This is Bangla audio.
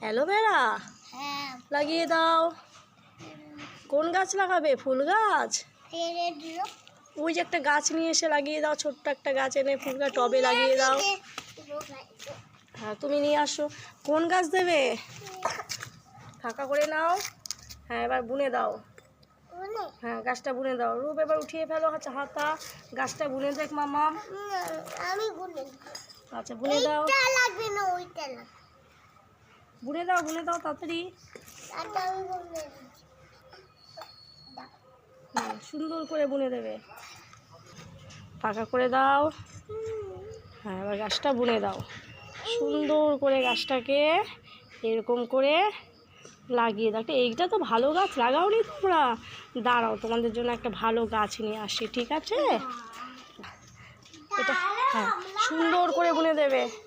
অ্যালোভেরা লাগিয়ে দাও। কোন গাছ লাগাবে? ফুল গাছ? ওই যে একটা গাছ নিয়ে এসে লাগিয়ে দাও, ছোট্ট একটা গাছ এনে ফুল গাছ টবে লাগিয়ে দাও। হ্যাঁ, তুমি নিয়ে আসো। কোন গাছ দেবে? ফাঁকা করে নাও। হ্যাঁ, এবার বুনে দাও। হ্যাঁ, গাছটা বুনে দাও। রূপ এবার উঠিয়ে ফেলো হাতা, গাছটা বুনে দেখ মামা। আচ্ছা, বুনে দাও। বুনে দাও তাড়াতাড়ি। সুন্দর করে বুনে দেবে। ফাঁকা করে দাও। হ্যাঁ, এবার গাছটা বুনে দাও। সুন্দর করে গাছটাকে এরকম করে লাগিয়ে দাও। এইটা তো ভালো গাছ লাগাওনি তোমরা? দাঁড়াও, তোমাদের জন্য একটা ভালো গাছ নিয়ে আসি, ঠিক আছে? এটা হ্যাঁ, সুন্দর করে বুনে দেবে।